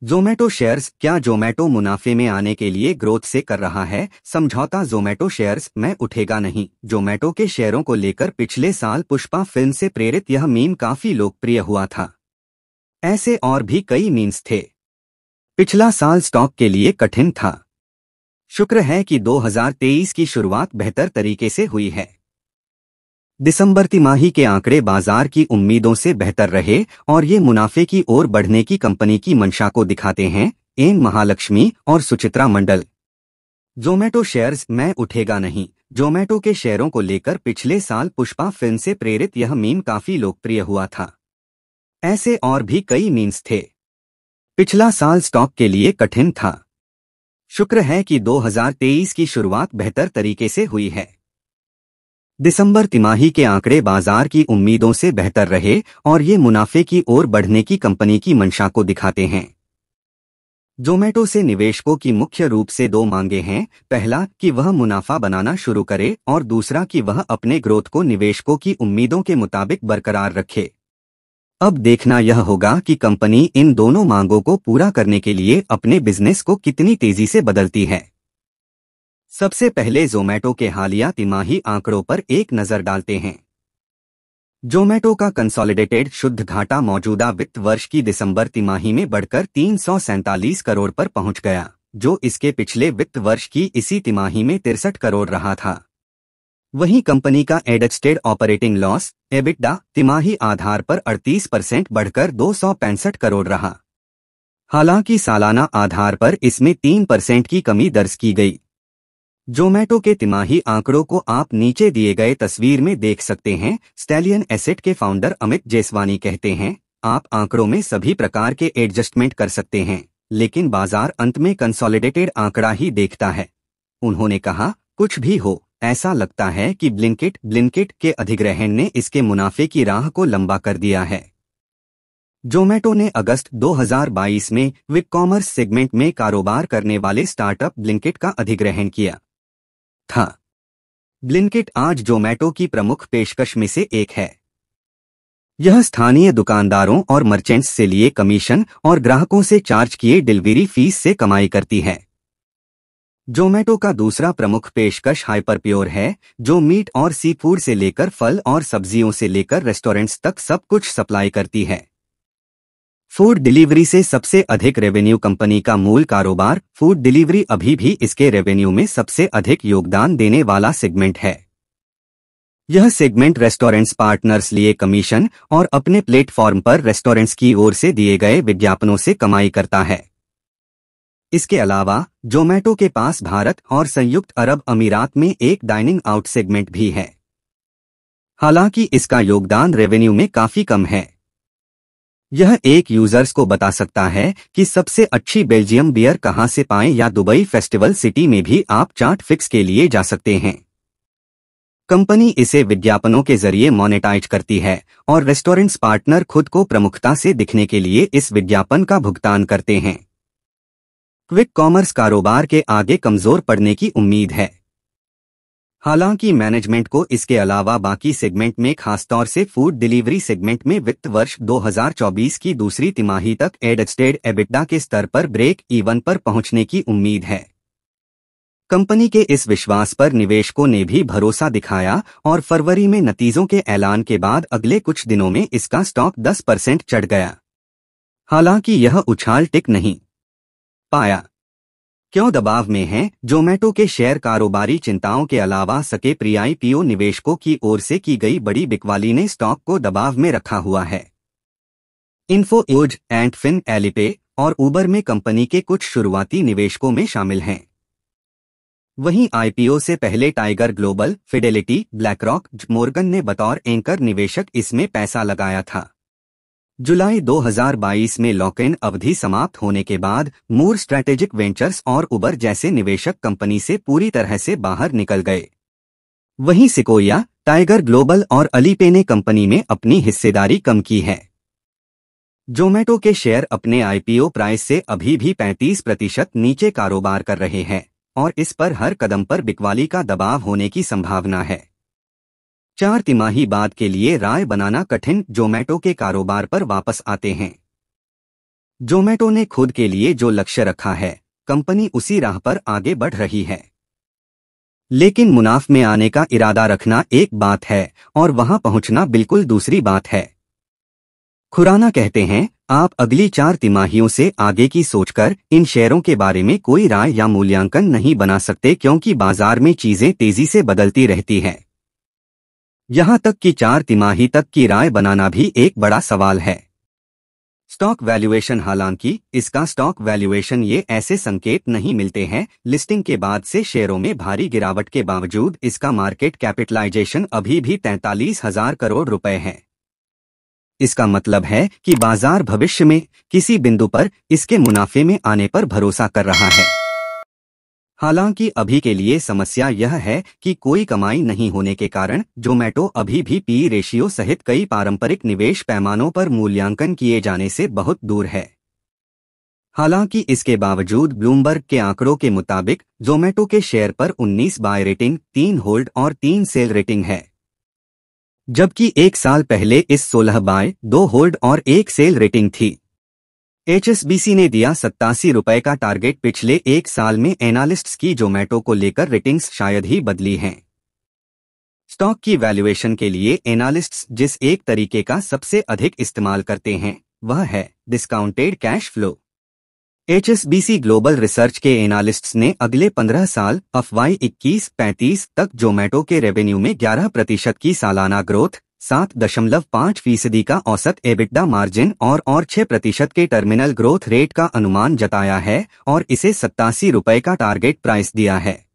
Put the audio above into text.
Zomato shares क्या ज़ोमैटो मुनाफे में आने के लिए ग्रोथ से कर रहा है समझौता। ज़ोमैटो शेयर्स में उठेगा नहीं। ज़ोमैटो के शेयरों को लेकर पिछले साल पुष्पा फिल्म से प्रेरित यह मीम काफी लोकप्रिय हुआ था। ऐसे और भी कई मीम्स थे। पिछला साल स्टॉक के लिए कठिन था। शुक्र है कि 2023 की शुरुआत बेहतर तरीके से हुई है। दिसंबर तिमाही के आंकड़े बाजार की उम्मीदों से बेहतर रहे और ये मुनाफे की ओर बढ़ने की कंपनी की मंशा को दिखाते हैं। एम महालक्ष्मी और सुचित्रा मंडल। ज़ोमैटो शेयर्स में उठेगा नहीं। ज़ोमैटो के शेयरों को लेकर पिछले साल पुष्पा फिल्म से प्रेरित यह मीम काफी लोकप्रिय हुआ था। ऐसे और भी कई मीम्स थे। पिछला साल स्टॉक के लिए कठिन था। शुक्र है कि 2023 की शुरुआत बेहतर तरीके से हुई है। दिसंबर तिमाही के आंकड़े बाजार की उम्मीदों से बेहतर रहे और ये मुनाफे की ओर बढ़ने की कंपनी की मंशा को दिखाते हैं। ज़ोमैटो से निवेशकों की मुख्य रूप से दो मांगे हैं। पहला कि वह मुनाफा बनाना शुरू करे और दूसरा कि वह अपने ग्रोथ को निवेशकों की उम्मीदों के मुताबिक बरकरार रखे। अब देखना यह होगा कि कंपनी इन दोनों मांगों को पूरा करने के लिए अपने बिजनेस को कितनी तेजी से बदलती है। सबसे पहले ज़ोमैटो के हालिया तिमाही आंकड़ों पर एक नजर डालते हैं। ज़ोमैटो का कंसोलिडेटेड शुद्ध घाटा मौजूदा वित्त वर्ष की दिसंबर तिमाही में बढ़कर 347 करोड़ पर पहुंच गया, जो इसके पिछले वित्त वर्ष की इसी तिमाही में 63 करोड़ रहा था। वहीं कंपनी का एडजस्टेड ऑपरेटिंग लॉस एबिटडा तिमाही आधार पर 38% बढ़कर 265 करोड़ रहा। हालांकि सालाना आधार पर इसमें 3% की कमी दर्ज की गई। ज़ोमैटो के तिमाही आंकड़ों को आप नीचे दिए गए तस्वीर में देख सकते हैं। स्टैलियन एसेट के फाउंडर अमित जेसवानी कहते हैं, आप आंकड़ों में सभी प्रकार के एडजस्टमेंट कर सकते हैं, लेकिन बाजार अंत में कंसोलिडेटेड आंकड़ा ही देखता है। उन्होंने कहा, कुछ भी हो, ऐसा लगता है कि ब्लिंकिट के अधिग्रहण ने इसके मुनाफे की राह को लंबा कर दिया है। ज़ोमैटो ने अगस्त 2022 में क्विक कॉमर्स सेगमेंट में कारोबार करने वाले स्टार्टअप ब्लिंकिट का अधिग्रहण किया था। ब्लिंकिट आज ज़ोमैटो की प्रमुख पेशकश में से एक है। यह स्थानीय दुकानदारों और मर्चेंट्स से लिए कमीशन और ग्राहकों से चार्ज किए डिलीवरी फीस से कमाई करती है। ज़ोमैटो का दूसरा प्रमुख पेशकश हाइपर प्योर है, जो मीट और सी फूड से लेकर फल और सब्जियों से लेकर रेस्टोरेंट्स तक सब कुछ सप्लाई करती है। फूड डिलीवरी से सबसे अधिक रेवेन्यू कंपनी का मूल कारोबार फूड डिलीवरी अभी भी इसके रेवेन्यू में सबसे अधिक योगदान देने वाला सेगमेंट है। यह सेगमेंट रेस्टोरेंट्स पार्टनर्स लिए कमीशन और अपने प्लेटफॉर्म पर रेस्टोरेंट्स की ओर से दिए गए विज्ञापनों से कमाई करता है। इसके अलावा ज़ोमैटो के पास भारत और संयुक्त अरब अमीरात में एक डाइनिंग आउट सेगमेंट भी है। हालांकि इसका योगदान रेवेन्यू में काफी कम है। यह एक यूजर्स को बता सकता है कि सबसे अच्छी बेल्जियम बियर कहां से पाएं या दुबई फेस्टिवल सिटी में भी आप चार्ट फिक्स के लिए जा सकते हैं। कंपनी इसे विज्ञापनों के जरिए मोनेटाइज करती है और रेस्टोरेंट्स पार्टनर खुद को प्रमुखता से दिखने के लिए इस विज्ञापन का भुगतान करते हैं। क्विक कॉमर्स कारोबार के आगे कमजोर पड़ने की उम्मीद है। हालांकि मैनेजमेंट को इसके अलावा बाकी सेगमेंट में खासतौर से फूड डिलीवरी सेगमेंट में वित्त वर्ष 2024 की दूसरी तिमाही तक एडजस्टेड एबिटडा के स्तर पर ब्रेक इवन पर पहुंचने की उम्मीद है। कंपनी के इस विश्वास पर निवेशकों ने भी भरोसा दिखाया और फरवरी में नतीजों के ऐलान के बाद अगले कुछ दिनों में इसका स्टॉक 10% चढ़ गया। हालांकि यह उछाल टिक नहीं पाया। क्यों दबाव में है? ज़ोमैटो के शेयर कारोबारी चिंताओं के अलावा सके प्री आईपीओ निवेशकों की ओर से की गई बड़ी बिकवाली ने स्टॉक को दबाव में रखा हुआ है। इन्फोएज, एंटफिन, एलिपे और उबर में कंपनी के कुछ शुरुआती निवेशकों में शामिल हैं। वहीं आईपीओ से पहले tiger global, Fidelity, BlackRock, Morgan ने बतौर एंकर निवेशक इसमें पैसा लगाया था। जुलाई 2022 में लॉक इन अवधि समाप्त होने के बाद मूर स्ट्रैटेजिक वेंचर्स और उबर जैसे निवेशक कंपनी से पूरी तरह से बाहर निकल गए। वहीं सिकोया, टाइगर ग्लोबल और अलीपे ने कंपनी में अपनी हिस्सेदारी कम की है। ज़ोमैटो के शेयर अपने आईपीओ प्राइस से अभी भी 35% नीचे कारोबार कर रहे हैं और इस पर हर कदम पर बिकवाली का दबाव होने की संभावना है। 4 तिमाही बाद के लिए राय बनाना कठिन। ज़ोमैटो के कारोबार पर वापस आते हैं। जोमेटो ने खुद के लिए जो लक्ष्य रखा है, कंपनी उसी राह पर आगे बढ़ रही है। लेकिन मुनाफे में आने का इरादा रखना एक बात है और वहां पहुंचना बिल्कुल दूसरी बात है। खुराना कहते हैं, आप अगली 4 तिमाहियों से आगे की सोचकर इन शेयरों के बारे में कोई राय या मूल्यांकन नहीं बना सकते, क्योंकि बाजार में चीजें तेजी से बदलती रहती हैं। यहां तक कि 4 तिमाही तक की राय बनाना भी एक बड़ा सवाल है। स्टॉक वैल्यूएशन, हालांकि इसका स्टॉक वैल्यूएशन ये ऐसे संकेत नहीं मिलते हैं। लिस्टिंग के बाद से शेयरों में भारी गिरावट के बावजूद इसका मार्केट कैपिटलाइजेशन अभी भी 43,000 करोड़ रुपए है। इसका मतलब है कि बाजार भविष्य में किसी बिंदु पर इसके मुनाफे में आने पर भरोसा कर रहा है। हालांकि अभी के लिए समस्या यह है कि कोई कमाई नहीं होने के कारण जोमेटो अभी भी पी रेशियो सहित कई पारंपरिक निवेश पैमानों पर मूल्यांकन किए जाने से बहुत दूर है। हालांकि इसके बावजूद ब्लूमबर्ग के आंकड़ों के मुताबिक जोमेटो के शेयर पर 19 बाय रेटिंग, 3 होल्ड और 3 सेल रेटिंग है, जबकि एक साल पहले इस 16 बाय, 2 होल्ड और 1 सेल रेटिंग थी। HSBC ने दिया 87 रुपए का टारगेट। पिछले एक साल में एनालिस्ट्स की जोमेटो को लेकर रेटिंग्स शायद ही बदली हैं। स्टॉक की वैल्यूएशन के लिए एनालिस्ट्स जिस एक तरीके का सबसे अधिक इस्तेमाल करते हैं वह है discounted cash flow. HSBC global research के एनालिस्ट्स ने अगले 15 साल FY 21-35 तक जोमेटो के रेवेन्यू में 11% की सालाना ग्रोथ, 7.5% का औसत एबिटडा मार्जिन और 6% के टर्मिनल ग्रोथ रेट का अनुमान जताया है और इसे 87 रुपए का टारगेट प्राइस दिया है।